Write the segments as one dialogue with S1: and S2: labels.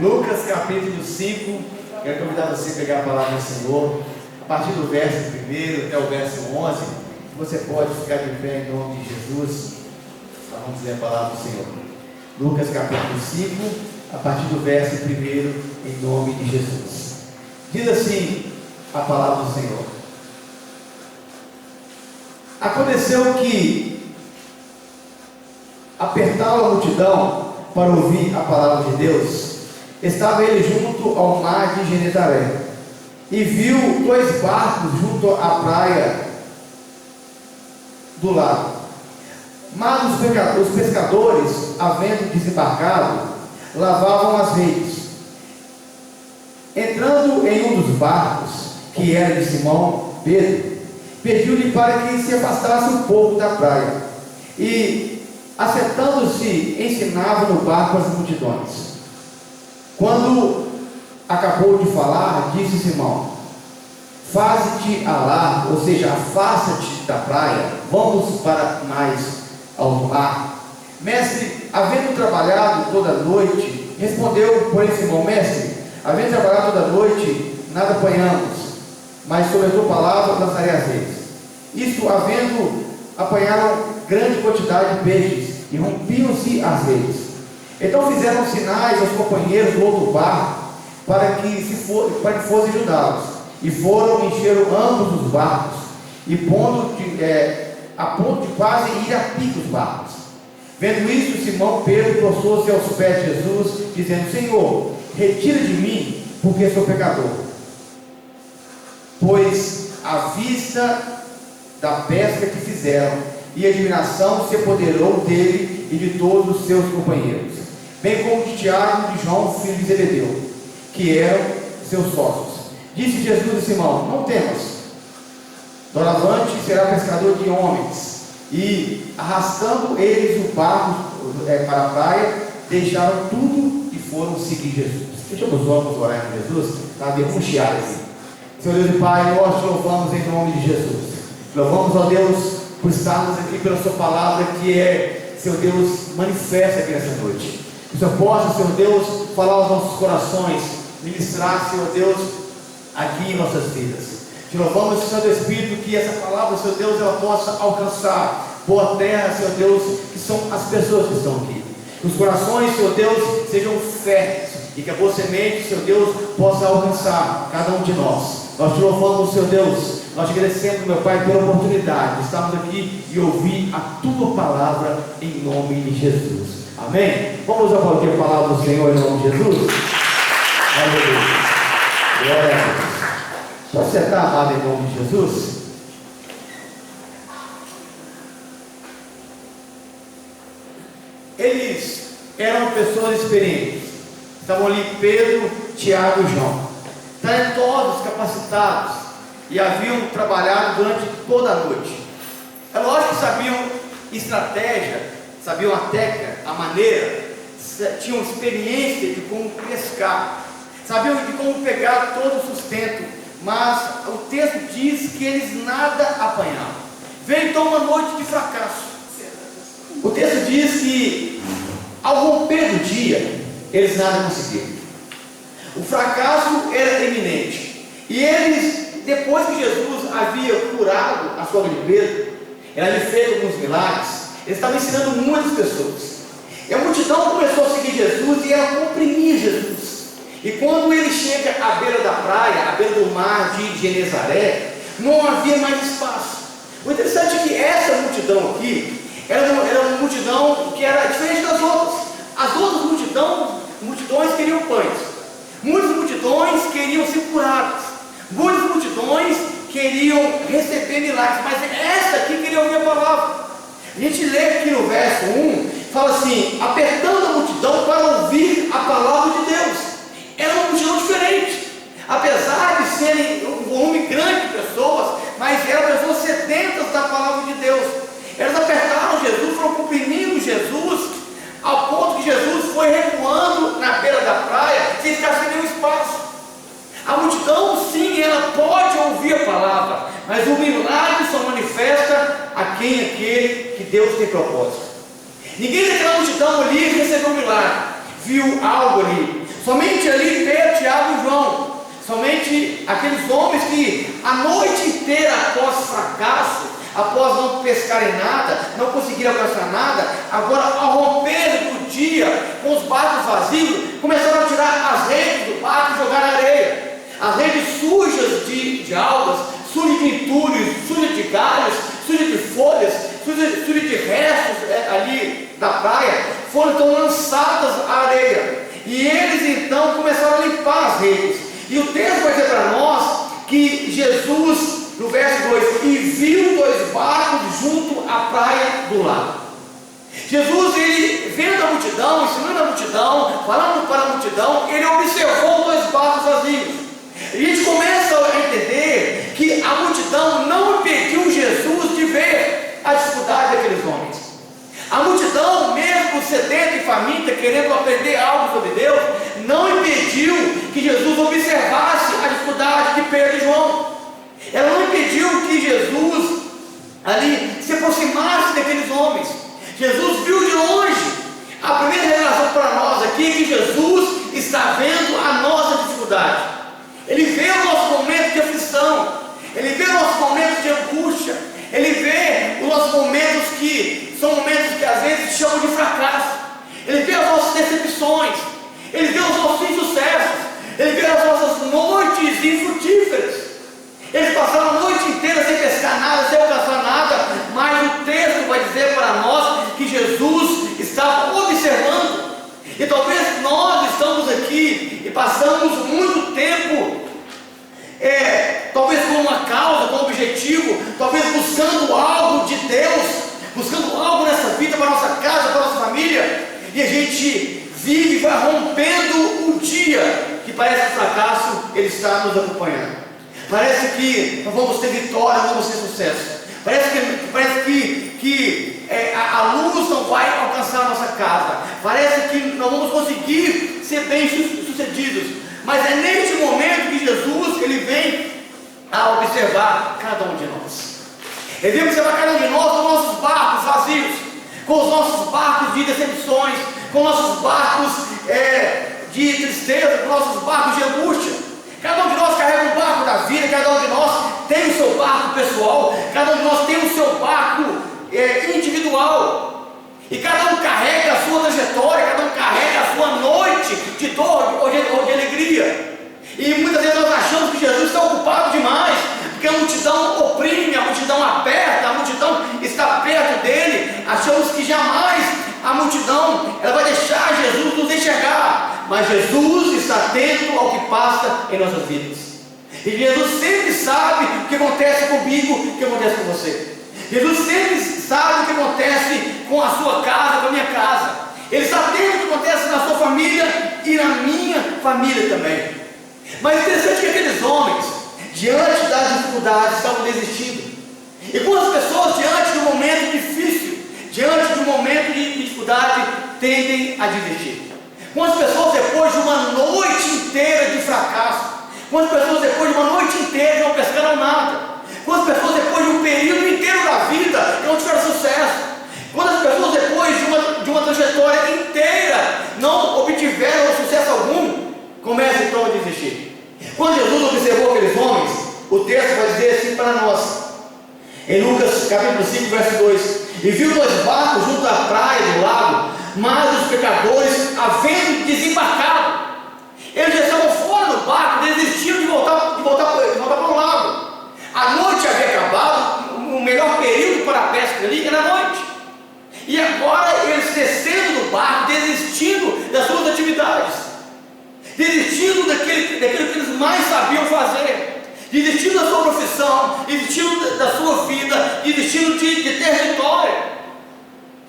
S1: Lucas capítulo 5, quero convidar você a pegar a palavra do Senhor, a partir do verso 1 até o verso 11, você pode ficar de pé em nome de Jesus. Vamos ler a palavra do Senhor. Lucas capítulo 5, a partir do verso 1, em nome de Jesus. Diz assim a palavra do Senhor: Aconteceu que, apertava a multidão para ouvir a palavra de Deus, estava ele junto ao mar de Genezaré, e viu dois barcos junto à praia do lado. Mas os pescadores, havendo desembarcado, lavavam as redes. Entrando em um dos barcos, que era de Simão Pedro, pediu-lhe para que se afastasse um pouco da praia, e, assentando-se, ensinava no barco as multidões. Quando acabou de falar, disse Simão: Faze-te a largo, ou seja, afasta-te da praia, vamos para mais alto mar. Mestre, havendo trabalhado toda a noite, respondeu, porém, Simão: Mestre, havendo trabalhado toda a noite, nada apanhamos, mas sobre a tua palavra lançarei as redes. Isto havendo, apanharam grande quantidade de peixes, e rompiam-se as redes. Então fizeram sinais aos companheiros do outro barco, para que fossem ajudá-los, e foram encher ambos os barcos, e a ponto de quase ir a pique os barcos. Vendo isso, Simão Pedro prostrou-se aos pés de Jesus, dizendo: Senhor, retira de mim, porque sou pecador. Pois à vista da pesca que fizeram, e a admiração se apoderou dele e de todos os seus companheiros, bem como de Tiago e de João, filho de Zebedeu, que eram seus sócios. Disse Jesus a Simão: Não temas, doravante será pescador de homens. E, arrastando eles o barco para a praia, deixaram tudo e foram seguir Jesus. Fechamos os olhos, orar com Jesus. Está um chiado aqui. Senhor Deus e Pai, nós te louvamos em nome de Jesus. Louvamos, ó Deus, por estarmos aqui pela sua palavra, que é, Senhor Deus, manifesta aqui nessa noite. Que o Senhor possa, Senhor Deus, falar aos nossos corações, ministrar, Senhor Deus, aqui em nossas vidas. Te louvamos, Senhor do Espírito, que essa palavra, Senhor Deus, ela possa alcançar boa terra, Senhor Deus, que são as pessoas que estão aqui. Que os corações, Senhor Deus, sejam férteis, e que a boa semente, Senhor Deus, possa alcançar cada um de nós. Nós te louvamos, Senhor Deus, nós te agradecemos, meu Pai, pela oportunidade de estarmos aqui e ouvir a tua palavra em nome de Jesus. Amém? Vamos aplaudir a palavra do Senhor em nome de Jesus? Aleluia. Glória a Deus. Pode sentar, amado, em nome de Jesus? Eles eram pessoas experientes. Estavam ali Pedro, Tiago e João, talentosos, capacitados, e haviam trabalhado durante toda a noite. É lógico que sabiam estratégia, sabiam a técnica, a maneira, tinham experiência de como pescar, sabiam de como pegar todo o sustento, mas o texto diz que eles nada apanhavam. Veio então uma noite de fracasso. O texto diz que, ao romper do dia, eles nada conseguiram. O fracasso era iminente. E eles, depois que Jesus havia curado a sogra de Pedro, ele havia feito alguns milagres, eles estavam ensinando muitas pessoas. E a multidão começou a seguir Jesus e ela comprimia Jesus. E quando ele chega à beira da praia, à beira do mar de Genezaré, não havia mais espaço. O interessante é que essa multidão aqui era uma multidão que era diferente das outras. As outras multidões queriam pães, muitas multidões queriam ser curadas, muitas multidões queriam receber milagres, mas essa aqui queria ouvir a palavra. A gente lê aqui no verso 1, fala assim: apertando a multidão para ouvir a palavra de Deus. Era uma multidão diferente, apesar de serem um volume grande de pessoas, mas eram pessoas sedentas da palavra de Deus. Elas apertaram Jesus, foram comprimindo Jesus, ao ponto que Jesus foi recuando na beira da praia, sem ficar sem nenhum espaço. A multidão, sim, ela pode ouvir a palavra, mas o milagre só manifesta a quem aquele que Deus tem propósito. Ninguém daquela multidão ali recebeu um milagre, viu algo ali. Somente ali Pedro, Tiago e João. Somente aqueles homens que a noite inteira após fracasso, após não pescarem nada, não conseguiram alcançar nada, agora ao romper do dia, com os barcos vazios, começaram a tirar as redes do barco e jogar na areia. As redes sujas de algas, sujas de entulhos, sujas de galhos, sujas de folhas, sujas de restos ali da praia, foram então lançadas à areia. E eles então começaram a limpar as redes. E o texto vai dizer para nós que Jesus, no verso 2, e viu 2 barcos junto à praia do lago. Jesus, ele vendo a multidão, ensinando a multidão, falando para a multidão, ele observou 2 barcos vazios. E a gente começa a entender que a multidão não impediu Jesus de ver a dificuldade daqueles homens. A multidão, mesmo sedenta e faminta, querendo aprender algo sobre Deus, não impediu que Jesus observasse a dificuldade de Pedro e João. Ela não impediu que Jesus ali se aproximasse daqueles homens. Jesus viu de longe. A primeira revelação para nós aqui é que Jesus está vendo a nossa dificuldade. Ele vê o nosso momento de aflição, ele vê o nosso momento de angústia, ele vê os nossos momentos que são momentos que às vezes chamam de fracasso, ele vê as nossas decepções, ele vê os nossos insucessos, ele vê as nossas noites infrutíferas. Eles passaram a noite inteira sem pescar nada, sem alcançar nada, mas o texto vai dizer para nós que Jesus estava observando. E talvez nós estamos aqui e passamos muito tempo, talvez com uma causa, com um objetivo, talvez buscando algo de Deus, buscando algo nessa vida, para a nossa casa, para a nossa família, e a gente vive, vai rompendo o dia, que parece que o fracasso ele está nos acompanhando. Parece que nós vamos ter vitória, nós vamos ter sucesso. Parece que a luz não vai alcançar a nossa casa. Parece que não vamos conseguir ser bem sucedidos. Mas é neste momento que Jesus ele vem a observar cada um de nós. Ele vem observar cada um de nós com os nossos barcos vazios, com os nossos barcos de decepções, com os nossos barcos de tristeza, com os nossos barcos de angústia. Cada um de nós carrega um barco da vida, cada um de nós tem o seu barco pessoal, cada um de nós tem o seu barco individual, e cada um carrega a sua trajetória, cada um carrega a sua noite de dor ou de alegria. E muitas vezes nós achamos que Jesus está ocupado demais, porque a multidão oprime, a multidão aperta, a multidão está perto dele. Achamos que jamais a multidão ela vai deixar Jesus nos enxergar, mas Jesus está atento ao que passa em nossas vidas. E Jesus sempre sabe o que acontece comigo, o que acontece com você. Jesus sempre sabe o que acontece com a sua casa, com a minha casa. Ele está atento ao que acontece na sua família e na minha família também. Mas interessante que aqueles homens, diante das dificuldades, estavam desistindo. E quando as pessoas, diante de um momento difícil, diante de um momento de dificuldade, tendem a desistir. Quantas pessoas depois de uma noite inteira de fracasso, quantas pessoas depois de uma noite inteira não pescaram nada, quantas pessoas depois de um período inteiro da vida não tiveram sucesso, quantas pessoas depois de uma trajetória inteira não obtiveram sucesso algum, começam então a desistir. Quando Jesus observou aqueles homens, o texto vai dizer assim para nós, em Lucas capítulo 5, verso 2: e viu 2 barcos junto à praia do lago, mas os pecadores, havendo desembarcado, eles já estavam fora do barco, desistiram de voltar para o lago. A noite havia acabado, o melhor período para a pesca ali era a noite. E agora eles descendo do barco, desistindo das suas atividades, desistindo daquilo que eles mais sabiam fazer, desistindo da sua profissão, desistindo da sua vida, desistindo de ter vitória.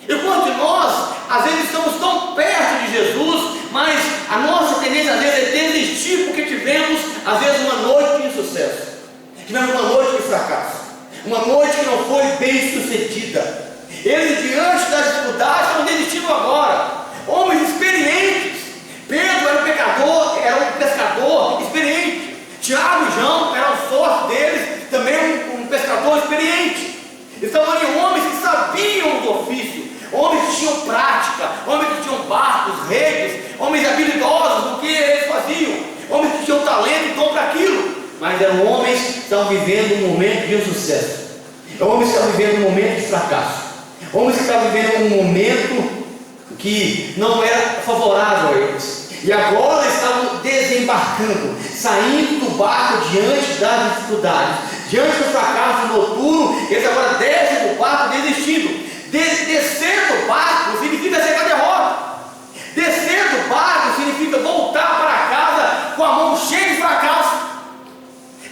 S1: Enquanto nós, às vezes, estamos tão perto de Jesus, mas a nossa tendência, às vezes, é desistir porque tivemos, às vezes, uma noite de insucesso, tivemos uma noite de fracasso, uma noite que não foi bem sucedida. Eles, diante das dificuldades, estão desistindo agora. Homens experientes. Pedro era um pecador, era um pescador experiente. Tiago e João eram sócios deles, também um pescador experiente. Estavam ali homens que sabiam do ofício, homens que tinham prática, homens que tinham barcos, redes, homens habilidosos, porque mas eram homens que estavam vivendo um momento de insucesso, homens que estavam vivendo um momento de fracasso, homens que estavam vivendo um momento que não era favorável a eles, e agora estavam desembarcando, saindo do barco diante das dificuldades, diante do fracasso noturno. Eles agora descem do barco desistindo. Descer do barco significa aceitar a derrota. Descer do barco significa voltar para casa com a mão cheia de fracasso.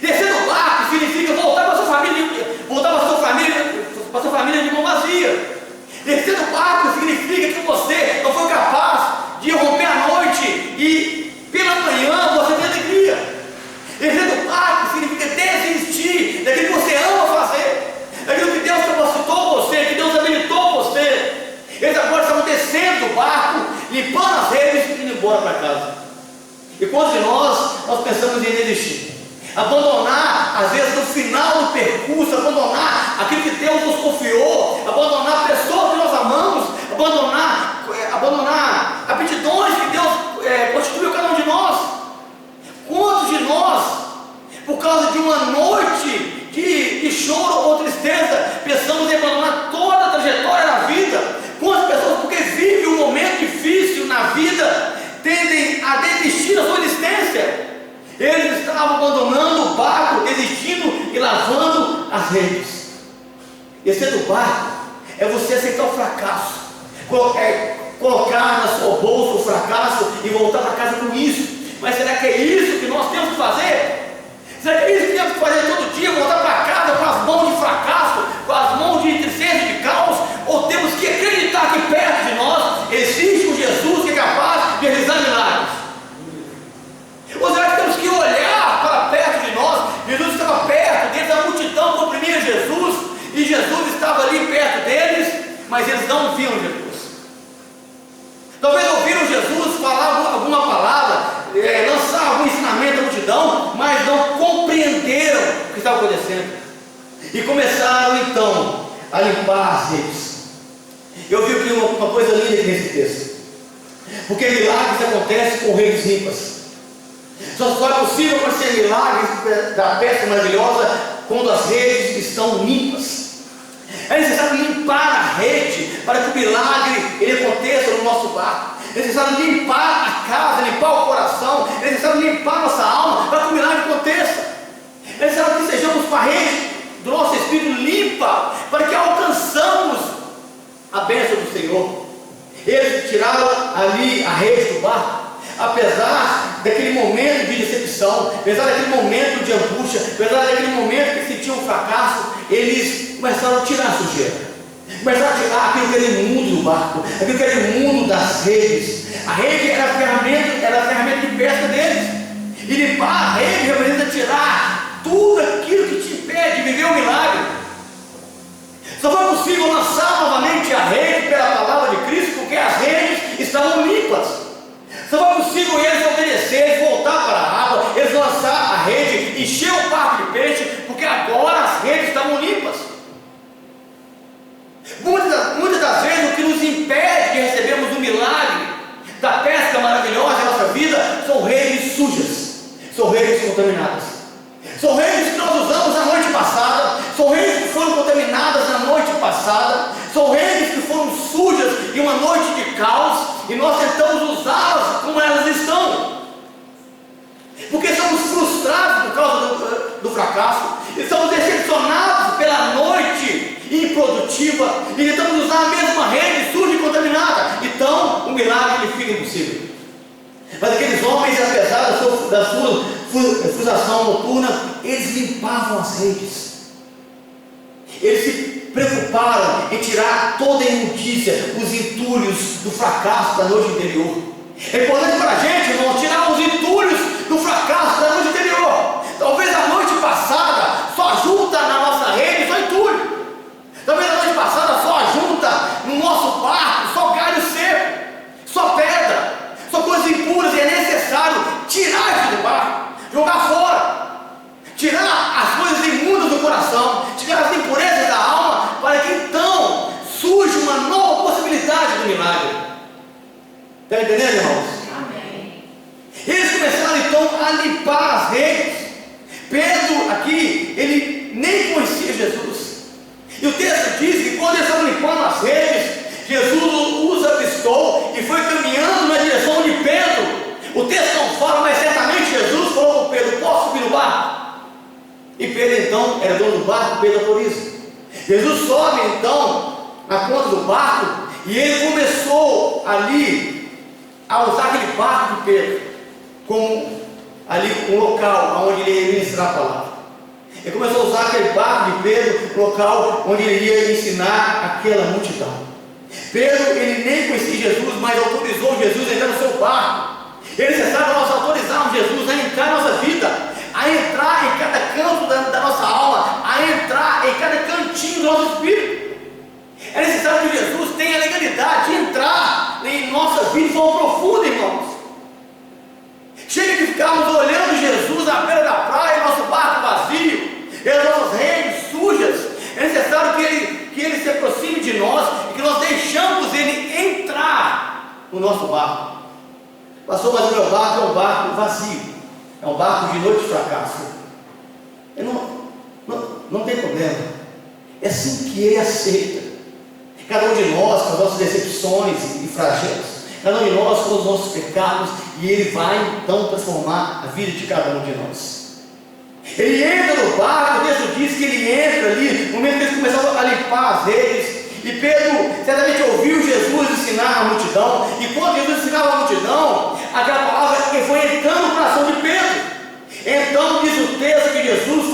S1: Descer do barco significa voltar para sua família de mão vazia. Descer do barco significa que você não foi capaz de romper a noite e pela manhã você tem alegria. Descer do barco significa desistir daquilo que você ama fazer, daquilo que Deus capacitou você, que Deus habilitou você. Eles agora estavam descendo do barco, limpando as redes e indo embora para casa. E quantos de nós pensamos em desistir? Abandonar, às vezes no final do percurso, abandonar aquilo que Deus nos confiou, abandonar pessoas que nós amamos, abandonar aptidões que Deus constituiu cada um de nós. Quantos de nós, por causa de uma noite de choro ou tristeza, pensamos em abandonar toda a trajetória da vida? Quantas pessoas, porque vivem um momento difícil na vida, tendem a desistir da sua existência? Eles estavam abandonando o barco, desistindo e lavando as redes. Descer do barco é você aceitar o fracasso, colocar na sua bolsa o fracasso e voltar para casa com isso. Mas será que é isso que nós temos que fazer? Será que é isso que temos que fazer todo dia? Voltar para casa com as mãos de fracasso, com as mãos de tristeza e de caos? Ou temos que acreditar que perto de nós existe um Jesus que é capaz de realizar milagres? Ou será que temos que olhar para perto de nós? Jesus estava perto deles, a multidão comprimia Jesus, e Jesus estava ali perto deles, mas eles não viam Jesus. Talvez ouviram Jesus falar alguma palavra, lançar algum ensinamento à multidão, mas não compreenderam o que estava acontecendo, e começaram então a limpar as redes. Eu vi aqui uma coisa linda aqui nesse texto, porque milagres acontecem com redes limpas. Só é possível acontecer milagres da pesca maravilhosa quando as redes estão limpas. É necessário limpar a rede para que o milagre ele aconteça no nosso barco. É necessário limpar a casa, limpar o coração. É necessário limpar nossa alma para que o milagre aconteça. É necessário que sejamos com a rede do nosso espírito limpa para que alcançamos a bênção do Senhor. Eles tiraram ali a rede do barco. Apesar daquele momento de decepção, apesar daquele momento de angústia, apesar daquele momento que sentiam um fracasso, eles começaram a tirar a sujeira, começaram a tirar aquilo que era imundo do barco, aquilo que era imundo das redes. A rede era a ferramenta de pesca deles, e limpar a rede representa tirar tudo aquilo que te impede de viver o milagre. Só foi possível lançar novamente a rede pela palavra de Cristo, porque as redes estavam limpas. Só foi possível eles obedecer, voltar para a água, eles lançar a rede, encher o barco de peixe, porque agora as redes estavam limpas. Muitas das vezes o que nos impede de recebermos o milagre da pesca maravilhosa em nossa vida são redes sujas, são redes contaminadas, são redes que nós usamos na noite passada, são redes que foram contaminadas na noite passada, são redes que foram sujas em uma noite de caos, e nós tentamos usá-las como elas estão, porque estamos frustrados por causa do fracasso, estamos decepcionados pela noite improdutiva, e tentamos usar a mesma rede suja e contaminada. Então o milagre fica impossível. Mas aqueles homens, apesar da sua frustração noturna, eles limpavam as redes. Eles se preocuparam em tirar toda a imundícia, os entulhos do fracasso da noite anterior. É importante para a gente, irmão, tirar os entulhos do fracasso da noite anterior. Talvez a noite passada só junta na nossa rede só entulho. Talvez a noite passada só junta no nosso barco só galho seco, só pedra, só coisas impuras, e é necessário tirar isso do barco, jogar fora, tirar as coisas imundas do coração, tirar as impurezas da alma, para que então surja uma nova possibilidade do milagre. Está entendendo, irmãos? Amém. Eles começaram então a limpar as redes, Pedro aqui, ele nem conhecia Jesus. E o texto diz que quando eles estavam limpando as redes, Jesus os avistou e foi caminhando na direção de Pedro. O texto não fala, mas certamente Jesus falou com Pedro: posso subir no barco? E Pedro então era dono do barco, Pedro autoriza. Jesus sobe então na ponta do barco e ele começou ali a usar aquele barco de Pedro como ali um local onde ele ia ministrar a palavra. Ele começou a usar aquele barco de Pedro, local onde ele ia ensinar aquela multidão. Pedro, ele nem conhecia Jesus, mas autorizou Jesus a entrar no seu barco. É necessário nós autorizarmos Jesus a entrar na nossa vida, a entrar em cada canto da nossa alma, a entrar em cada cantinho do nosso espírito. É necessário que Jesus tenha a legalidade de entrar em nossa vida de forma profunda, irmãos. Chega de ficarmos olhando Jesus à beira da praia, nosso barco vazio, e as nossas redes sujas. É necessário que ele se aproxime de nós e que nós deixamos ele entrar no nosso barco. Pastor, mas o meu barco é um barco vazio, é um barco de noite de fracasso. Não tem problema, é assim que ele aceita. Cada um de nós com as nossas decepções e flagelos, cada um de nós com os nossos pecados, e ele vai então transformar a vida de cada um de nós. Ele entra no barco, o texto diz que ele entra ali, no momento que eles começaram a limpar as redes, e Pedro certamente ouviu Jesus ensinar a multidão, e quando Jesus ensinava a multidão, aquela palavra que foi entrando no coração de Pedro. Então diz o texto que Jesus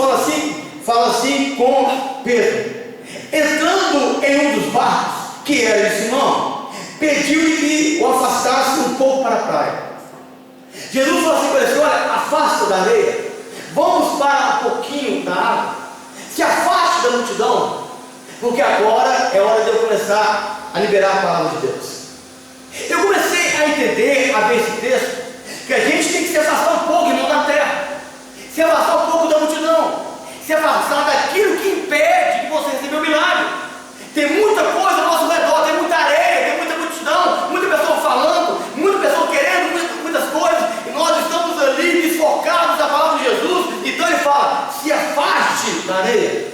S1: fala assim com Pedro, entrando em um dos barcos, que era de Simão, pediu-lhe que o afastasse um pouco para a praia. Jesus falou assim para ele: olha, afasta da areia, vamos para um pouquinho da água, se afaste da multidão, porque agora é hora de eu começar a liberar a palavra de Deus. Eu comecei a entender, a ver esse texto, que a gente tem que se afastar um pouco, irmão, da terra, se afastar um pouco da multidão, se afastar daquilo que impede de você receber o milagre. Tem muita coisa ao nosso redor, tem muita areia, tem muita multidão, muita pessoa falando, muita pessoa querendo muitas coisas, e nós estamos ali desfocados da palavra de Jesus. Então ele fala: se afaste da areia,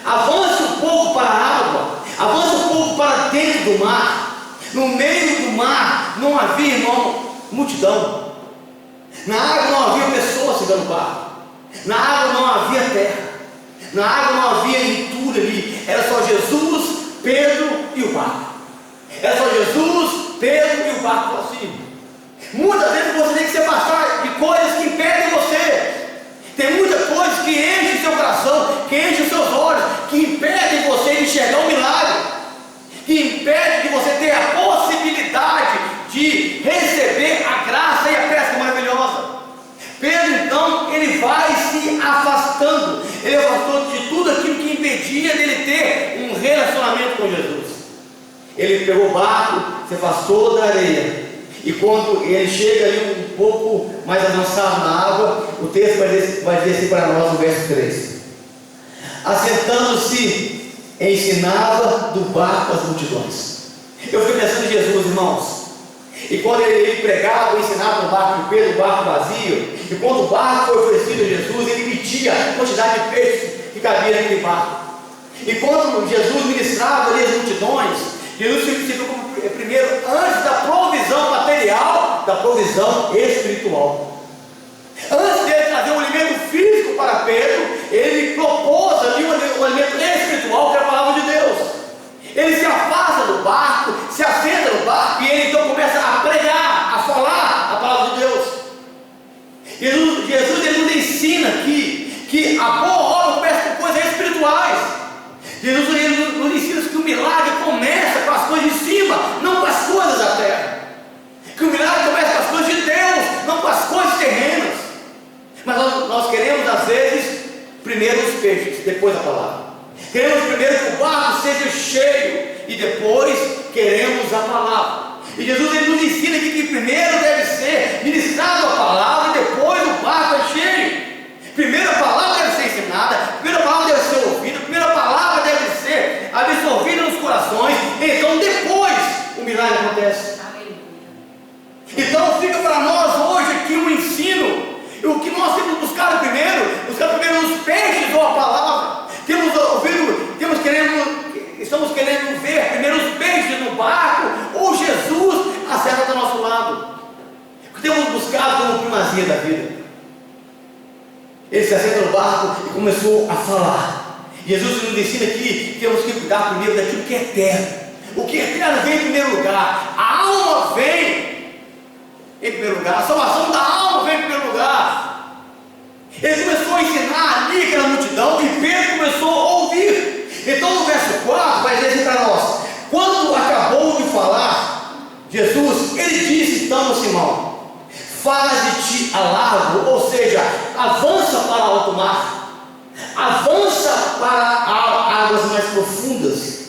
S1: avance um pouco para a água, avance um pouco para dentro do mar. No meio do mar não havia, irmão, multidão. Na água não havia pessoas chegando no barco, na água não havia terra, na água não havia leitura ali. Era só Jesus, Pedro e o barco. Era só Jesus, Pedro e o barco vazio. Muitas vezes você tem que se afastar de coisas que impedem você. Tem muita coisa que enche o seu coração, que enche os seus olhos, que impedem você de enxergar o milagre, que impede de você ter a possibilidade de receber a graça e a pesca maravilhosa. Pedro então, ele vai se afastando, ele afastou de tudo aquilo que impedia dele ter um relacionamento com Jesus. Ele pegou o barco, se afastou da areia, e quando ele chega ali um pouco mais avançado na água, o texto vai dizer assim para nós no verso 3: assentando-se, ensinava do barco as multidões. Eu fiquei pensando em Jesus, irmãos, e quando ele pregava, ensinava no barco de Pedro, o barco vazio, e quando o barco foi oferecido a Jesus, ele media a quantidade de peixes que cabia naquele barco. E quando Jesus ministrava ali as multidões, Jesus se preocupou primeiro, antes da provisão material, da provisão espiritual. Antes de ele trazer um alimento físico para Pedro, ele propôs ali um alimento espiritual, que é a palavra de Deus. Ele se afasta do barco, se assenta no barco, e ele então começa a pregar, a falar a palavra de Deus. Jesus ele nos ensina aqui que a boa obra começa com coisas espirituais. Jesus ele nos ensina que o milagre começa com as coisas de cima, não com as coisas da terra. Que o milagre começa com as coisas de Deus, não com as coisas terrenas. Mas nós queremos às vezes primeiro os peixes, depois a palavra. Queremos primeiro que o barco seja cheio e depois queremos a palavra. E Jesus ele nos ensina que primeiro deve ser ministrado a palavra e depois o barco é cheio. Primeiro a palavra deve ser ensinada, primeiro a palavra deve ser ouvida, primeiro a palavra deve ser absorvida nos corações, então depois o milagre acontece. Então fica para nós hoje aqui um ensino. O que nós temos buscado primeiro temos buscado como primazia da vida. Ele se assenta no barco e começou a falar. Jesus nos ensina aqui que temos que cuidar primeiro daquilo que é eterno. O que é eterno vem em primeiro lugar. A alma vem em primeiro lugar. A salvação da alma vem em primeiro lugar. Ele começou a ensinar ali aquela multidão e Pedro começou a ouvir. Então no verso 4 vai dizer assim para nós: quando acabou de falar Jesus, ele disse então a Simão: faze-te a largo, ou seja, avança para alto mar, avança para águas mais profundas.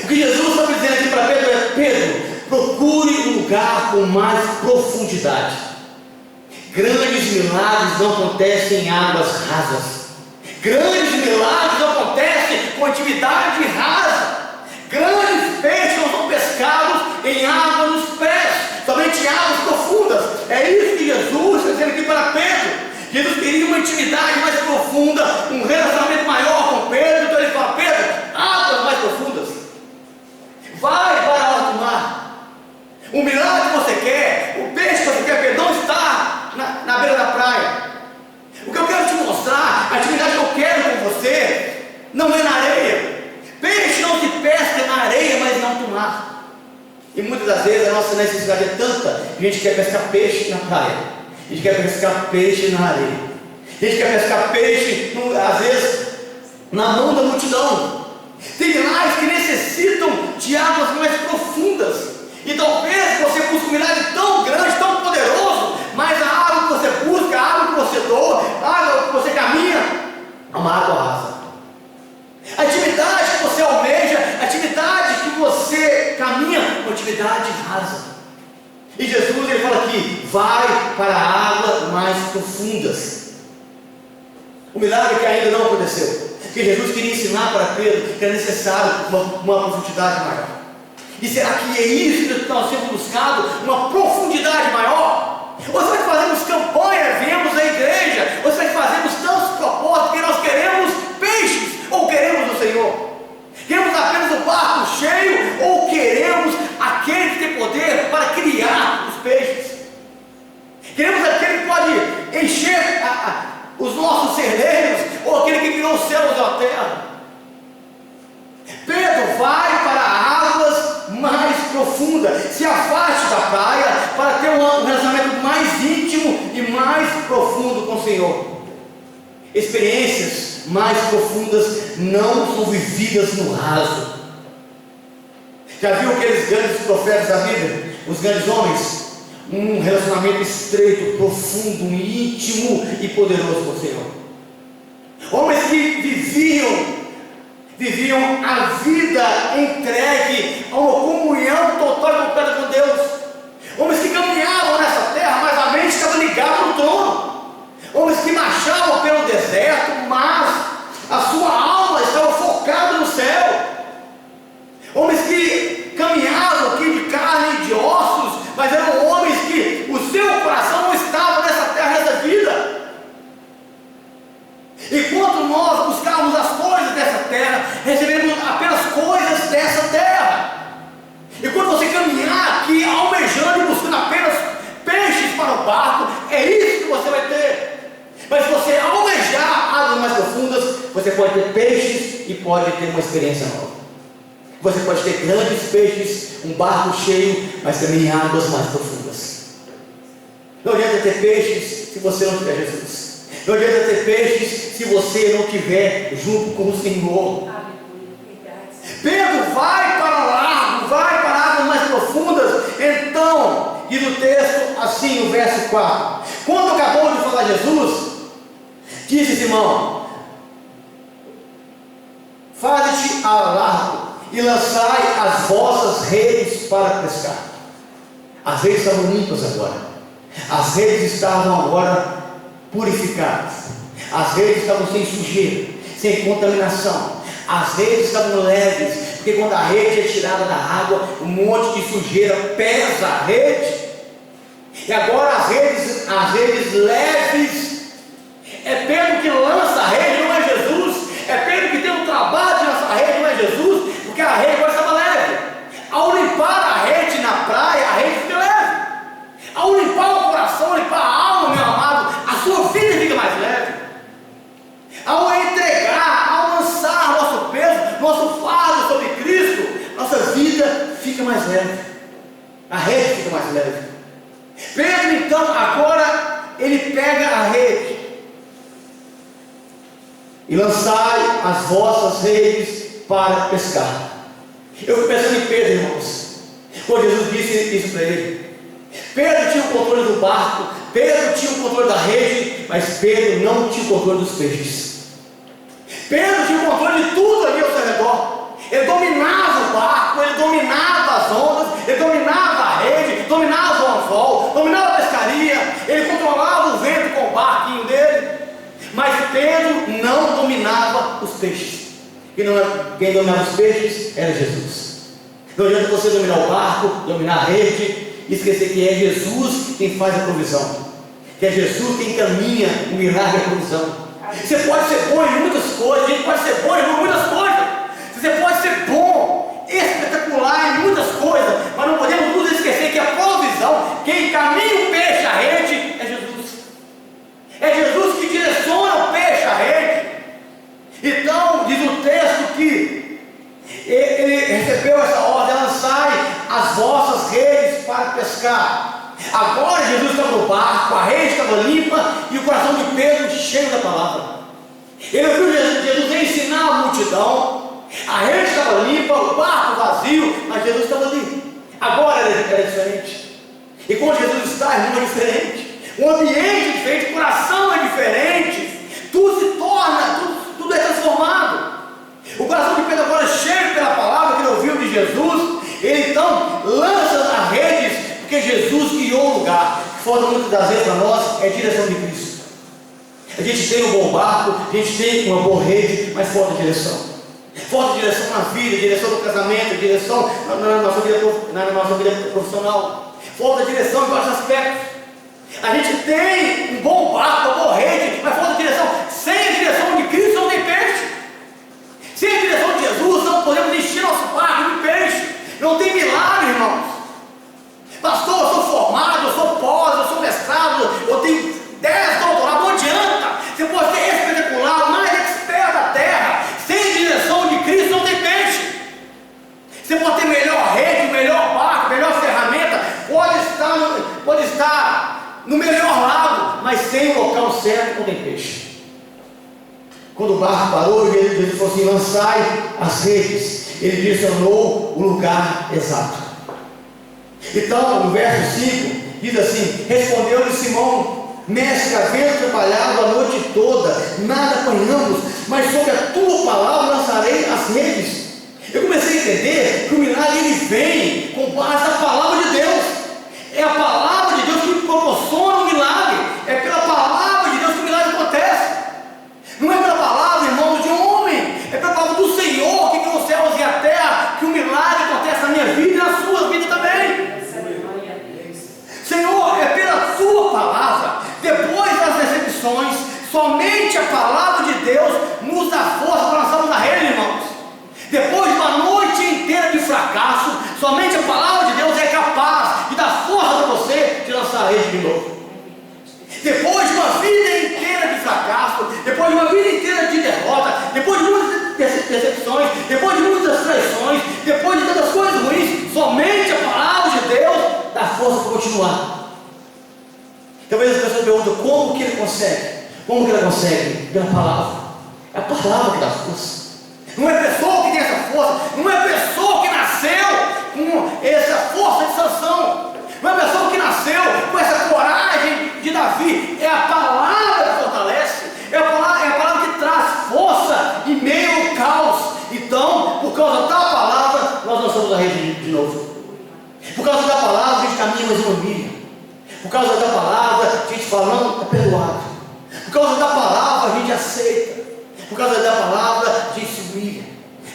S1: O que Jesus está dizendo aqui para Pedro é: Pedro, procure um lugar com mais profundidade. Grandes milagres não acontecem em águas rasas. Grandes milagres não acontecem com atividade rasa. Grandes peixes não são pescados em águas nos pés, somente em águas profundas. É isso que Jesus está dizendo aqui para Pedro. Jesus queria uma intimidade mais profunda, um relacionamento maior com Pedro. Então ele fala: Pedro, águas mais profundas. Vai para alto mar. O milagre que você quer, o peixe que você quer, Pedro, não está na beira da praia. O que eu quero te mostrar, a atividade que eu quero com você, não é na areia. Peixe não se pesca na areia, mas não no mar. E muitas das vezes a nossa necessidade é tanta que a gente quer pescar peixe na praia, a gente quer pescar peixe na areia, a gente quer pescar peixe, às vezes, na mão da multidão. Tem milagres que necessitam de águas mais profundas. E talvez você busque um milagre tão grande, tão poderoso, mas a água que você busca, a água que você doa, a água que você caminha, é uma água rasa. A atividade que você almeja, a atividade que você caminha, é uma atividade rasa. E Jesus, ele fala aqui: vai para águas mais profundas. O milagre que ainda não aconteceu, que Jesus queria ensinar para Pedro que é necessário uma profundidade maior. E será que é isso que nós temos buscado? Uma profundidade maior? Ou será que fazemos campanha, viemos à igreja? Ou será que fazemos tantos propósitos que nós queremos peixes? Ou queremos o Senhor? Queremos apenas o barco cheio? Ou queremos aquele que tem poder para criar os peixes? Queremos aquele que pode encher os nossos celeiros? Ou aquele que criou os céus e a terra? Pedro vai para águas mais profundas, se afaste da praia para ter um relacionamento mais íntimo e mais profundo com o Senhor. Experiências mais profundas não são vividas no raso. Já viu aqueles grandes profetas da Bíblia, os grandes homens? Um relacionamento estreito, profundo, íntimo e poderoso com o Senhor. Homens que viviam a vida entregue a uma comunhão total e completa com Deus. Homens que caminhavam nessa terra, mas a mente estava ligada no trono. Homens que marchavam pelo deserto, mas a sua alma estava focada no céu. Homens que caminhavam aqui de carne e de ossos, mas eram homens que o seu coração não estava nessa terra, nessa vida. Enquanto nós buscarmos as coisas dessa terra, recebemos apenas coisas dessa terra. E quando você caminhar aqui almejando e buscando apenas peixes para o barco, é isso que você vai ter. Mas se você almejar águas mais profundas, você pode ter peixes e pode ter uma experiência nova. Você pode ter grandes peixes, um barco cheio, mas também águas mais profundas. Não adianta ter peixes se você não tiver Jesus. Não adianta ter peixes se você não estiver junto com o Senhor. Pedro vai para largo, vai para águas mais profundas. Então, diz o texto assim, o verso 4: quando acabou de falar Jesus, disse Simão: faze-te a largo e lançai as vossas redes para pescar. As redes estavam limpas agora. As redes estavam agora purificadas. As redes estavam sem sujeira, sem contaminação. As redes estavam leves, porque quando a rede é tirada da água, um monte de sujeira pesa a rede. E agora as redes leves, é Pedro que lança a rede, não é Jesus. É Pedro que tem um trabalho de lançar a rede, não é Jesus, porque a rede agora estava leve. Ao limpar a rede na praia, a rede fica leve. Ao limpar o leve. A rede fica mais leve. Pedro, então, agora ele pega a rede e lançai as vossas redes para pescar. Eu fui pensando em Pedro, irmãos, quando Jesus disse isso para ele. Pedro tinha o controle do barco, Pedro tinha o controle da rede, mas Pedro não tinha o controle dos peixes. Pedro tinha o controle de tudo ali ao seu redor. Ele dominava o barco, ele dominava as ondas, ele dominava a rede, dominava o anzol, dominava a pescaria, ele controlava o vento com o barquinho dele. Mas Pedro não dominava os peixes. Quem dominava os peixes era Jesus. Não adianta você dominar o barco, dominar a rede, e esquecer que é Jesus quem faz a provisão, que é Jesus quem caminha o milagre e a provisão. Você pode ser bom em muitas coisas, a gente pode ser bom em muitas coisas. Você pode ser bom, espetacular em muitas coisas, mas não podemos nos esquecer que a provisão, quem caminha o peixe à rede, é Jesus. É Jesus que direciona o peixe à rede. Então, diz o texto que ele recebeu essa ordem: lançai as vossas redes para pescar. Agora Jesus estava no barco, a rede estava limpa e o coração de Pedro cheio da palavra. Ele ouviu Jesus ensinar a multidão, a rede estava limpa, o barco vazio, mas Jesus estava ali. Agora era diferente. E quando Jesus está, irmão, é diferente. O ambiente é diferente, o coração é diferente. Tudo se torna, tudo é transformado. O coração de Pedro agora, cheio pela palavra que ele ouviu de Jesus, ele então lança as redes, porque Jesus criou um lugar. Falta muitas das vezes para nós é a direção de Cristo. A gente tem um bom barco, a gente tem uma boa rede, mas falta direção. Falta direção na vida, direção no casamento, direção na nossa vida profissional. Falta direção em vários aspectos. A gente tem um bom barco, uma boa rede, mas falta direção. Sem a direção de Cristo não tem peixe. Sem a direção de Jesus não podemos encher nosso barco de peixe. Não tem milagre, irmãos. Pastor, eu sou formado, eu sou pós, eu sou mestrado, eu tenho 10 doutorados, não adianta. Você pode ser espetacular, o mais expert da terra. Sem direção de Cristo não tem peixe. Você pode ter melhor rede, melhor barco, melhor ferramenta, pode estar no melhor lado, mas sem o local certo não tem peixe. Quando o barco parou, Jesus falou assim: lançai as redes. Ele direcionou o lugar exato. Então, no verso 5, diz assim: respondeu-lhe Simão: mestre, havendo trabalhado a noite toda, nada apanhamos, mas sobre a tua palavra lançarei as redes. Eu comecei a entender que o milagre ele vem com base na palavra de Deus. É a palavra de Deus que proporciona o milagre. É pela palavra de Deus que o milagre acontece. Não é pela palavra, irmão, de um homem. É pela palavra do Senhor que criou os céus e a terra que o milagre acontece na minha vida e na sua vida também. Senhor, é pela sua palavra. Depois das decepções, somente a palavra de Deus nos dá força para lançarmos na rede, irmãos. Depois de uma noite inteira de fracasso, somente a palavra de Deus é capaz de dar força para você de lançar a rede de novo. Depois de uma vida inteira de fracasso, depois de uma vida inteira de derrota, depois de muitas decepções, depois de muitas traições, depois de tantas coisas ruins, somente a palavra de Deus dá força para continuar. Talvez as pessoas perguntam: como que ele consegue? Como que ela consegue? Pela palavra. É a palavra que dá força. Não é pessoa que tem essa força, não é pessoa que nasceu com essa força de Sansão, não é pessoa que nasceu com essa coragem de Davi. É a palavra que fortalece, é a palavra que traz força em meio ao caos. Então, por causa da palavra, nós lançamos a rede de novo. Por causa da palavra, a gente caminha mais uma milha. Por causa da palavra, a gente fala: não, está perdoado. Por causa da palavra, a gente aceita. Por causa da palavra, a gente se humilha.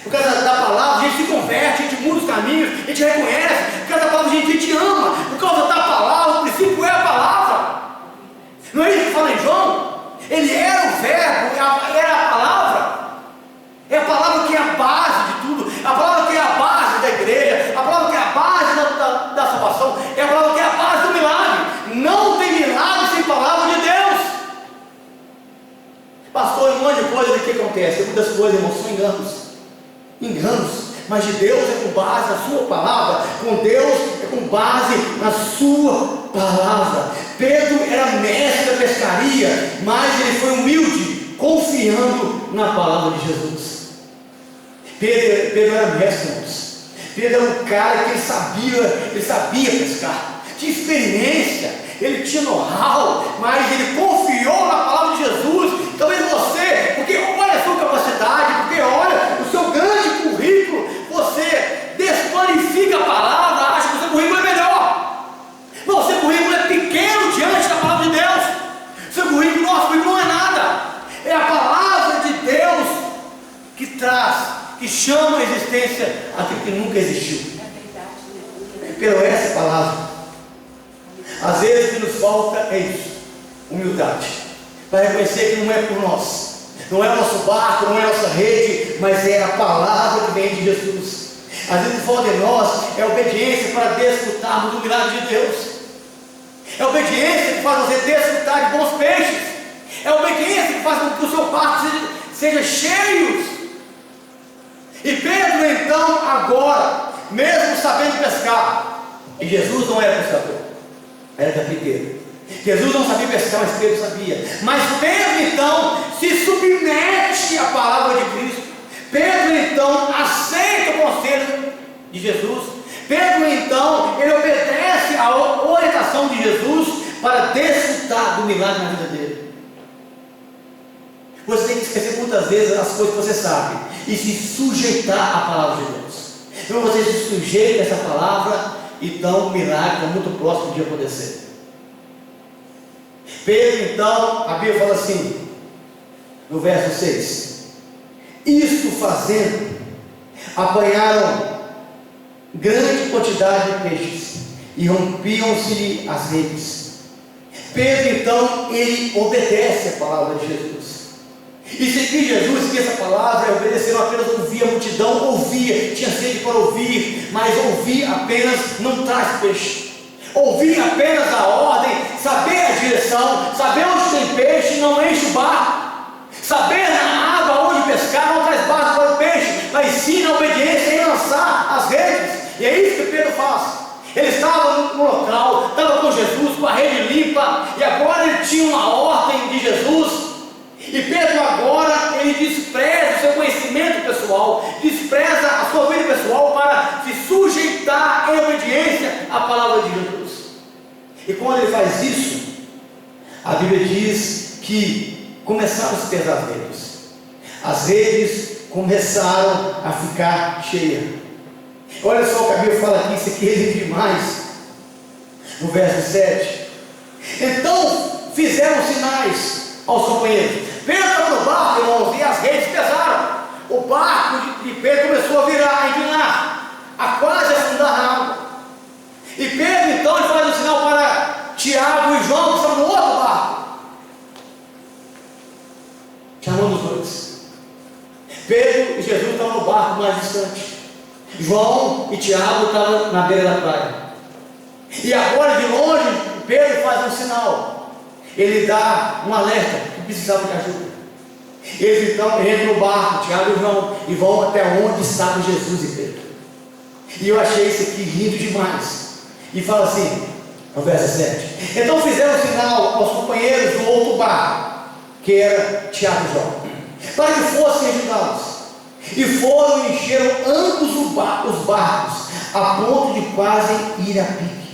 S1: Por causa da palavra, a gente se converte, a gente muda os caminhos, a gente reconhece. Por causa da palavra, a gente ama. Por causa da palavra, o princípio é a palavra. Não é isso que fala em João? Ele era o verbo, era a palavra. É a palavra que é a base de tudo. A palavra que é a base da igreja. A palavra que é a base da salvação. É a palavra que é a base do milagre. Não tem milagre sem palavra de Deus. Pastor, um monte de coisa que acontece. Muitas coisas, irmãos, são enganos. Enganos. mas de Deus é com base na sua palavra. Com Deus é com base na sua palavra. Pedro era mestre da pescaria, mas ele foi humilde, confiando na palavra de Jesus. Pedro era mestre, irmãos. Pedro era um cara que ele sabia pescar, tinha experiência, ele tinha know-how, mas ele confiou na palavra de Jesus. Talvez você, porque olha a sua capacidade, porque olha o seu grande currículo, você desqualifica a palavra, acha que o seu currículo é melhor. Não, o seu currículo é pequeno diante da palavra de Deus. Seu currículo, nosso currículo não é nada. É a palavra de Deus que traz, que chama a existência aquilo que nunca existiu. Pelo essa palavra. Às vezes o que nos falta é isso, humildade, para reconhecer que não é por nós, não é o nosso barco, não é a nossa rede, mas é a palavra que vem de Jesus. Às vezes o que falta em nós é obediência para desfrutarmos do milagre de Deus, é obediência que faz você desfrutar de bons peixes, é obediência que faz com que o seu barco seja cheio. E Pedro então agora, mesmo sabendo pescar, e Jesus não era pescador, era carpinteiro. Jesus não sabia pescar, mas Pedro sabia. Mas Pedro então se submete à palavra de Cristo. Pedro então aceita o conselho de Jesus. Pedro então ele obedece à orientação de Jesus para desfrutar do milagre na vida dele. Você tem que esquecer muitas vezes as coisas que você sabe e se sujeitar à palavra de Deus. Então você se sujeita a essa palavra, então o milagre está muito próximo de acontecer. Pedro então, a Bíblia fala assim, no verso 6: isto fazendo, apanharam grande quantidade de peixes e rompiam-se as redes. Pedro então, ele obedece a palavra de Jesus. E seguir Jesus, que essa palavra é obedecer, não apenas ouvir, a multidão ouvia, tinha sede para ouvir, mas ouvir apenas não traz peixe. Ouvir apenas a ordem, saber a direção, saber onde tem peixe, não enche o barco. Saber na água onde pescar não traz barco para o peixe, mas sim na obediência em lançar as redes. E é isso que Pedro faz. Ele estava no local, estava com Jesus, com a rede limpa, e agora ele tinha uma ordem de Jesus. E Pedro agora, ele despreza o seu conhecimento pessoal, despreza a sua vida pessoal para se sujeitar em obediência à palavra de Jesus. E quando ele faz isso, a Bíblia diz que começaram a se pesar as redes. As redes começaram a ficar cheias. Olha só o que a Bíblia fala aqui, isso aqui é lindo demais. No verso 7. Então fizeram sinais aos companheiros. Pedro estava no barco, irmãos, e as redes pesaram. O barco de Pedro começou a virar, a inclinar, a quase afundar na água. E Pedro então ele faz um sinal para Tiago e João, que estão no outro barco, chamando os dois. Pedro e Jesus estavam no barco mais distante. João e Tiago estavam na beira da praia. E agora de longe Pedro faz um sinal. Ele dá um alerta que precisava de ajuda. Eles então entram no barco, Tiago e João, e vão até onde estavam Jesus e Pedro. E eu achei isso aqui lindo demais. E fala assim, no verso 7: então fizeram sinal aos companheiros do outro barco, que era Tiago e João, para que fossem ajudá-los. E foram e encheram ambos os barcos, a ponto de quase ir a pique.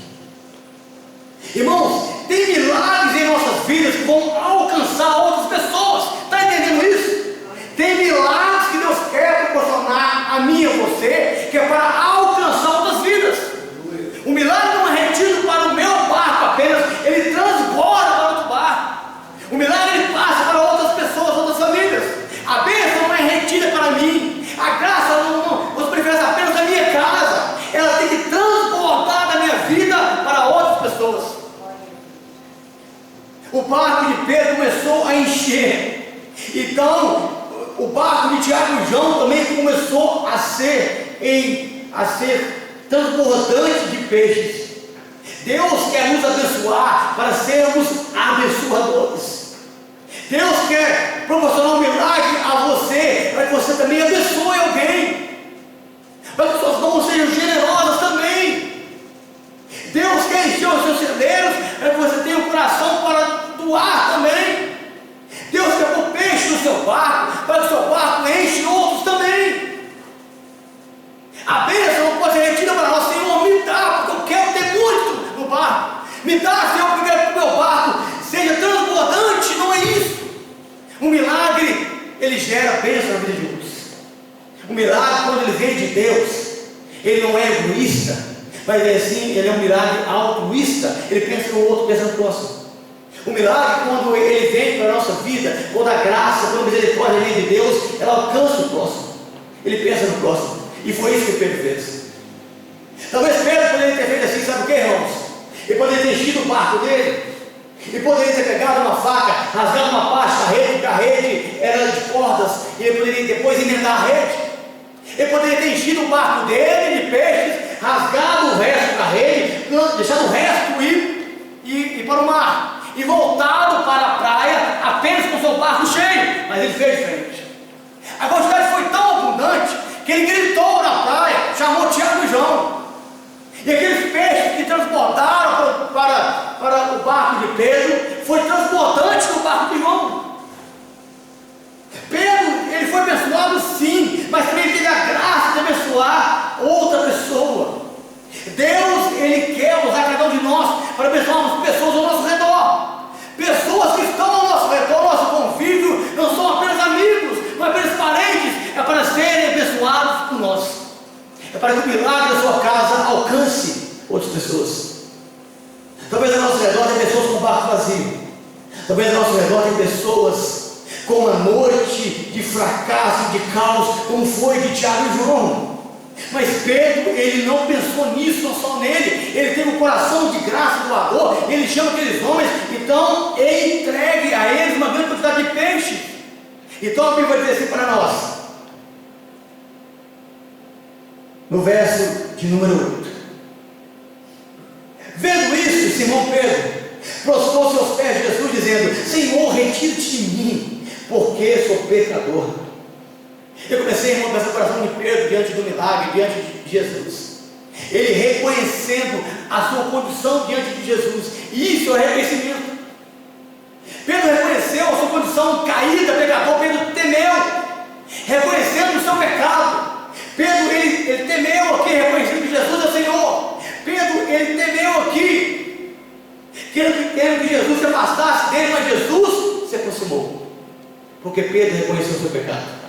S1: Irmãos, tem milagres em nossas vidas que vão alcançar outras pessoas. Está entendendo isso? Tem milagres que Deus quer proporcionar a mim e a você, que é para alcançar outras vidas. O milagre não é retido para o meu barco apenas, ele transborda para outro barco. O milagre ele passa para outras pessoas, outras famílias. A bênção não é retida para mim. A graça não prefere apenas da minha casa. Ela tem que transbordar da minha vida para outras pessoas. O barco de Pedro começou a encher. Então, o barco de Tiago e João também começou a ser transbordante de peixes. Deus quer nos abençoar para sermos abençoadores. Deus quer proporcionar um milagre a você, para que você também abençoe alguém. Deus, Ele não é egoísta, mas assim, Ele é um milagre altruísta. Ele pensa no outro, pensa no próximo. O milagre, quando ele vem para a nossa vida, quando a graça, quando a misericórdia vem de Deus, ela alcança o próximo. Ele pensa no próximo. E foi isso que Pedro fez. Talvez Pedro poderia ter feito assim, sabe o que, irmãos? Ele poderia ter enchido o barco dele. Ele poderia ter pegado uma faca, rasgado uma parte da rede, porque a rede era de cordas, e ele poderia depois emendar a rede. Ele poderia ter enchido o barco dele de peixes, rasgado o resto da rede, deixado o resto ir para o mar, e voltado para a praia apenas com o seu barco cheio. Mas ele fez diferente. A quantidade foi tão abundante que ele gritou na praia, chamou Tiago e João. E aqueles peixes que transportaram para o barco de Pedro foi transbordante no barco de João. Pedro, ele foi abençoado sim, mas também teve a graça de abençoar outra pessoa. Deus, Ele quer usar cada um de nós para abençoarmos pessoas ao nosso redor. Pessoas que estão ao nosso redor, nosso convívio, não são apenas amigos, não é apenas parentes, é para serem abençoados por nós. É para que o milagre da sua casa alcance outras pessoas. Talvez ao nosso redor tem pessoas com o barco vazio. Talvez ao nosso redor tem pessoas com uma noite de fracasso, de caos, como foi de Tiago e João. Mas Pedro, ele não pensou nisso, não só nele. Ele teve um coração de graça, doador. Ele chama aqueles homens, então ele entregue a eles uma grande quantidade de peixe. Então a Bíblia vai dizer assim para nós, no verso de número 8: vendo isso, Simão Pedro prostrou-se aos pés de Jesus, dizendo: Senhor, retira-te de mim, porque sou pecador. Eu comecei, irmão, com essa coração de Pedro diante do milagre, diante de Jesus. Ele reconhecendo a sua condição diante de Jesus, e isso é reconhecimento. Pedro reconheceu a sua condição caída, pecador. Pedro temeu, reconhecendo o seu pecado. Pedro, ele temeu aqui, reconhecendo que Jesus é o Senhor. Pedro, ele temeu aqui, querendo que Jesus se afastasse dele, mas Jesus se aproximou, porque Pedro reconheceu o seu pecado.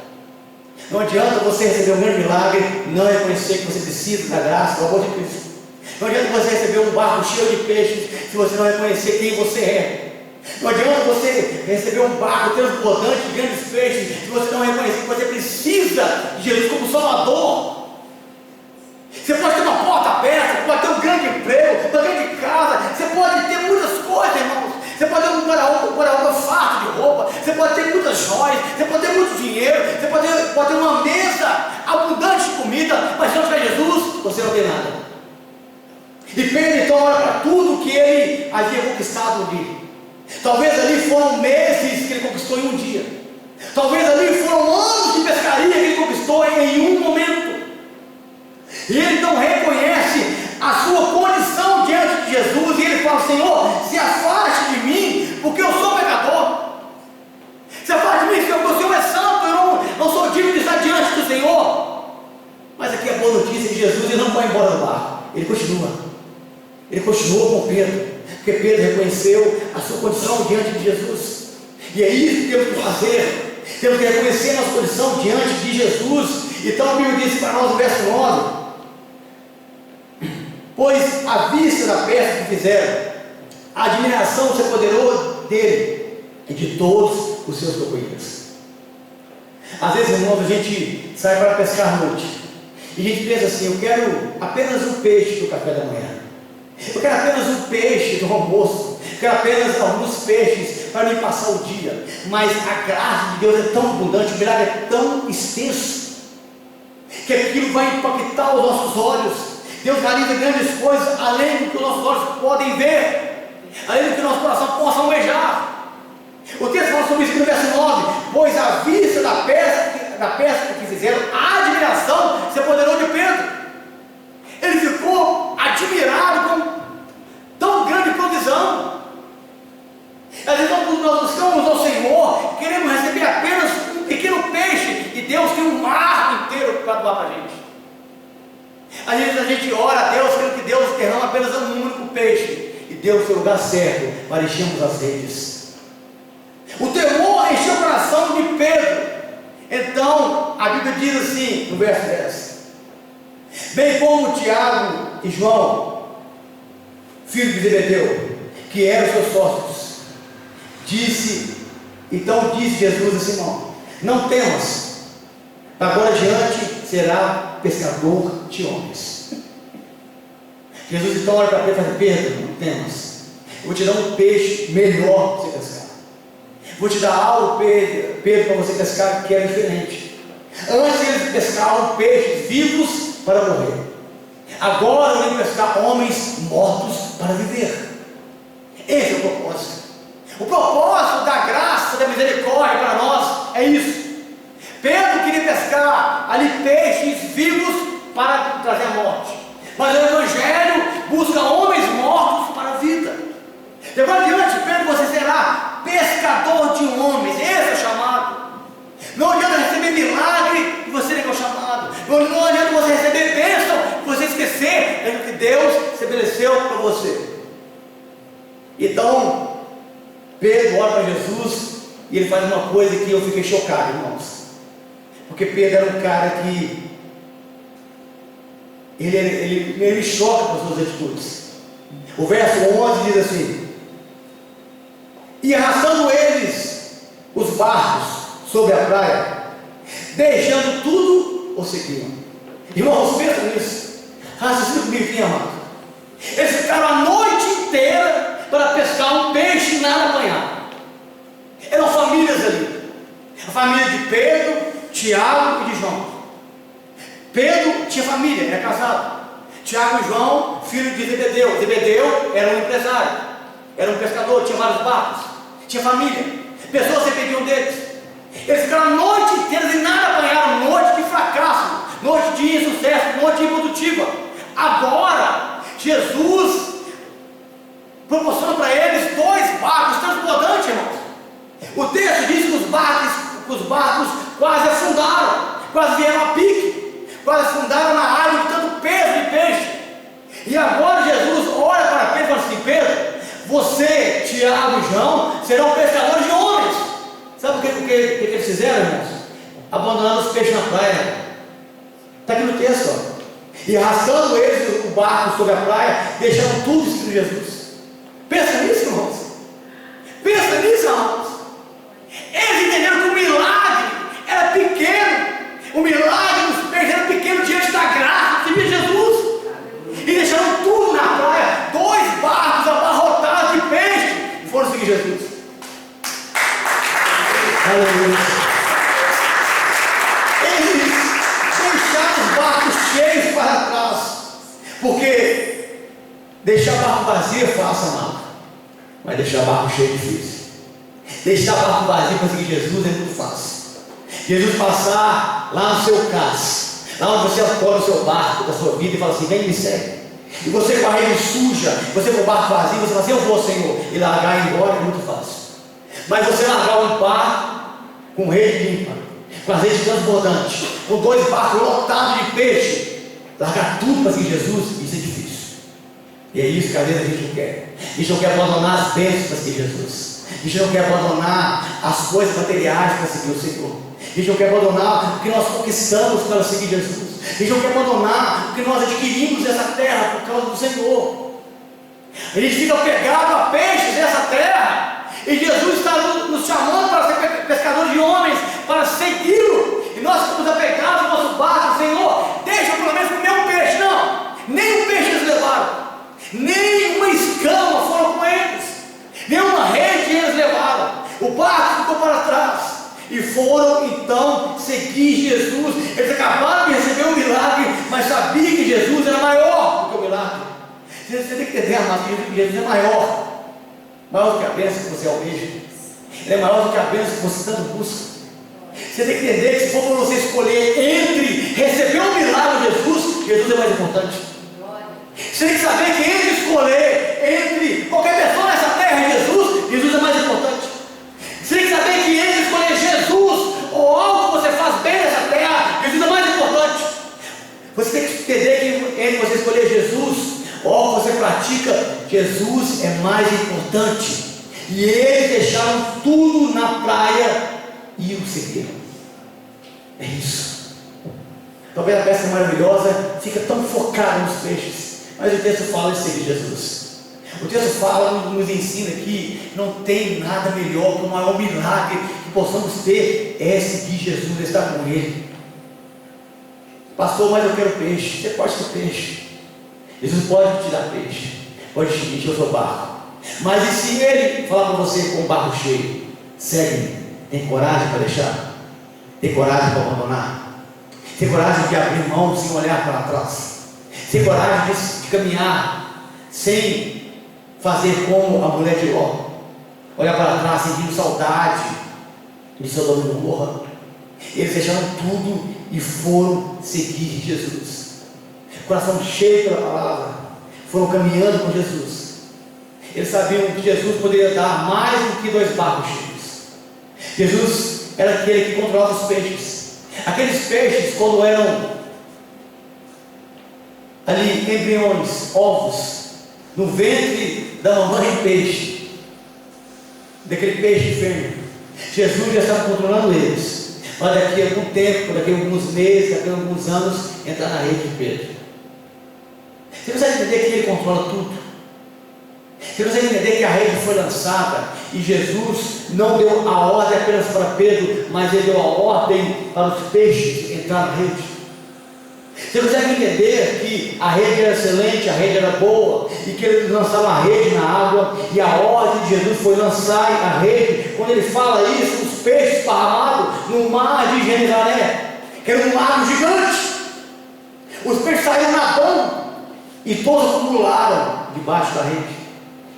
S1: Não adianta você receber um grande milagre, não reconhecer que você precisa da graça, do amor de Cristo. Não adianta você receber um barco cheio de peixes, se você não reconhecer quem você é. Não adianta você receber um barco transbordante de grandes peixes, se você não reconhecer que você precisa de Jesus como Salvador. Você pode ter uma porta aberta, pode ter um grande emprego, uma grande casa, você pode ter muitas coisas, irmãos. Você pode ter um guarda-roupa farto de roupa, você pode ter muitas joias, você pode ter muito dinheiro, você pode ter uma mesa abundante de comida, mas se não tiver Jesus, você não tem nada. E Pedro então olha para tudo que ele havia conquistado ali. Talvez ali foram meses que ele conquistou em um dia. Talvez ali foram anos de pescaria que ele conquistou em um momento. E ele então reconhece a sua condição diante de Jesus, e ele fala: Senhor, se afaste de mim, porque eu sou pecador. Se afaste de mim, Senhor, porque o Senhor é santo, eu não sou digno de estar diante do Senhor. Mas aqui a boa notícia de Jesus, ele não vai embora do barco, ele continua. Ele continuou com Pedro, porque Pedro reconheceu a sua condição diante de Jesus. E é isso que temos que fazer. Temos que reconhecer a nossa condição diante de Jesus. Então a Bíblia diz para nós no verso 9: pois à vista da pesca que fizeram, a admiração se apoderou dele e de todos os seus companheiros. Às vezes, irmãos, a gente sai para pescar à noite e a gente pensa assim: eu quero apenas um peixe do café da manhã, eu quero apenas um peixe do almoço, eu quero apenas alguns peixes para me passar o dia. Mas a graça de Deus é tão abundante, o milagre é tão extenso, que aquilo vai impactar os nossos olhos. Deus realiza grandes coisas além do que os nossos olhos podem ver, além do que o nosso coração possa almejar. O texto fala sobre isso no verso 9: pois à vista da pesca que fizeram, a admiração se apoderou de Pedro. Ele ficou admirado com tão grande provisão. Às vezes nós buscamos ao Senhor, queremos receber apenas um pequeno peixe, e Deus tem um mar inteiro para doar para a gente. Às vezes a gente ora a Deus, querendo que Deus derrama apenas um único peixe, e Deus tem o lugar certo para enchermos as redes. O temor encheu o coração de Pedro. Então a Bíblia diz assim no verso 10: bem como Tiago e João, filhos de Zebedeu, que eram seus sócios. Então disse Jesus a Simão: não temas, agora adiante será pescador de homens. Jesus então olha para Pedro e fala: Pedro, não temas, eu vou te dar um peixe melhor para você pescar. Vou te dar algo, Pedro, para você pescar que era diferente. Antes eles pescavam peixes vivos para morrer. Agora eu vim pescar homens mortos para viver. Esse é o propósito. O propósito da graça, da misericórdia para nós é isso. Pedro queria pescar ali peixes vivos para trazer a morte, mas o Evangelho busca homens mortos para a vida. De agora adiante, Pedro, você será pescador de homens. Esse é o chamado. Não adianta receber milagre e você negar o chamado. Não adianta você receber bênção e você esquecer daquilo que Deus estabeleceu para você. Então Pedro olha para Jesus e ele faz uma coisa que eu fiquei chocado, irmãos. Porque Pedro era um cara que ele me choca com as suas atitudes. O verso 11 diz assim: e arrastando eles os barcos sobre a praia, deixando tudo, o seguiam. Irmãos, pensa nisso. Raciocina comigo aqui, amado. Eles ficaram a noite inteira para pescar um peixe e nada apanhar. Eram famílias ali. A família de Pedro, Tiago e de João. Pedro tinha família, era casado. Tiago e João, filho de Zebedeu. Zebedeu era um empresário, era um pescador, tinha vários barcos, tinha família. Pessoas dependiam deles. Eles ficaram a noite inteira e nada apanharam. Noite de fracasso, noite de insucesso, noite improdutiva. Agora Jesus proporciona para eles 2 barcos transbordantes, irmãos. O texto diz que os barcos quase afundaram, quase vieram a pique, quase afundaram na água de tanto peso de peixe. E agora Jesus olha para Pedro e fala assim: Pedro, você, Tiago e João serão pescadores de homens. Sabe o que eles fizeram, irmãos? Abandonaram os peixes na praia. Está aqui no texto, ó. E arrastando eles o barco sobre a praia, deixaram tudo escrito de Jesus. Pensa nisso, irmãos. Pensa nisso, irmãos. Eles entenderam que o milagre era pequeno. O milagre dos peixes era pequeno diante da graça de Jesus. E deixaram tudo na praia, 2 barcos abarrotados de peixe, e foram seguir Jesus. Aleluia. Eles deixaram os barcos cheios para trás, porque deixar barco vazio é fácil, amado, mas deixar barco cheio é difícil. Deixar barco vazio para seguir Jesus é muito fácil. Jesus passar lá no seu cais, lá onde você acorda o seu barco da sua vida e fala assim: vem me segue. E você com a rede suja, você com o barco vazio, você fala assim: eu vou, Senhor, e largar e ir embora é muito fácil. Mas você largar um barco com rede limpa, com a rede transbordante, com 2 barcos lotados de peixe, largar tudo para seguir Jesus, isso é difícil. E é isso que às vezes a gente não quer. A gente não quer abandonar as bênçãos para seguir Jesus. A gente não quer abandonar as coisas materiais para seguir o Senhor. A gente não quer abandonar o que nós conquistamos para seguir Jesus. A gente não quer abandonar o que nós adquirimos nessa terra por causa do Senhor. A gente fica pegado a peixes dessa terra, e Jesus está nos chamando para ser pescadores de homens, para segui-lo. E nós estamos apegados ao nosso barco. Senhor, deixa eu pelo menos comer um peixe. Não, nem um peixe eles levaram, nem uma escama foram com eles, nem uma rede eles levaram. O barco ficou para trás e foram então seguir Jesus. Eles acabaram de receber um milagre, mas sabiam que Jesus era maior do que o milagre. Você tem que entender, amado, que Jesus é maior do que a bênção que você almeja. Ele é maior do que a bênção que você tanto busca. Você tem que entender que se for para você escolher entre receber um milagre de Jesus, Jesus é mais importante. Você tem que saber que entre escolher entre qualquer pessoa nessa terra e Jesus, Jesus é mais importante. Você tem que saber que entre escolher Jesus ou algo que você faz bem nessa terra, Jesus é mais importante. Você tem que entender que entre você escolher Jesus ou algo que você pratica, Jesus é mais importante. E eles deixaram tudo na praia e o seguiram. É isso. Talvez a pesca maravilhosa fica tão focada nos peixes, mas o texto fala de seguir Jesus. O texto fala, nos ensina que não tem nada melhor que o maior milagre que possamos ter é seguir Jesus, é estar com Ele. Pastor, mas eu quero peixe. Você pode ter peixe. Jesus pode te dar peixe, pode te encher o seu barco. Mas e se Ele falar para você com o barco cheio? Segue-me. Tem coragem para deixar? Tem coragem para abandonar? Tem coragem de abrir mão sem olhar para trás? Tem coragem de caminhar sem fazer como a mulher de Ló, olhar para trás sentindo saudade de Sodoma e Gomorra? Eles deixaram tudo e foram seguir Jesus, coração cheio pela palavra, foram caminhando com Jesus. Eles sabiam que Jesus poderia dar mais do que 2 barcos cheios. Jesus era aquele que controlava os peixes. Aqueles peixes, quando eram ali embriões, ovos, no ventre da mamãe peixe, daquele peixe fêmea, Jesus já estava controlando eles. Mas daqui a algum tempo, daqui a alguns meses, daqui a alguns anos, entrar na rede de Pedro. Você consegue entender que Ele controla tudo? Você consegue entender que a rede foi lançada e Jesus não deu a ordem apenas para Pedro, mas Ele deu a ordem para os peixes entrar na rede? Você consegue entender que a rede era excelente, a rede era boa, e que eles lançaram a rede na água, e a ordem de Jesus foi lançar a rede? Quando Ele fala isso, os peixes esparramados no mar de Genezaré, que era um lago gigante, os peixes saíram nadando, e todos acumularam debaixo da rede.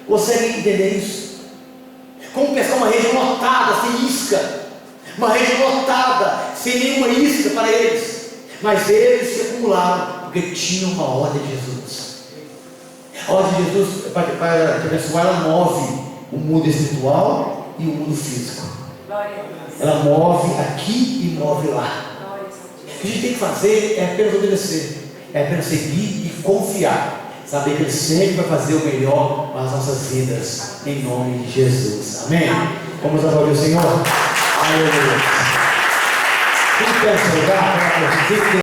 S1: Consegue entender isso? Como pescar uma rede lotada, sem isca, uma rede lotada, sem nenhuma isca para eles, mas eles se acumularam, porque tinham uma ordem de Jesus. A ordem de Jesus, para te abençoar, ela move o mundo espiritual e o mundo físico. Ela move aqui e move lá. O que a gente tem que fazer é apenas obedecer, é apenas seguir e confiar, saber que Ele sempre vai fazer o melhor para as nossas vidas, em nome de Jesus. Amém? Vamos aplaudir o Senhor. Aleluia. Quem quer seu lugar?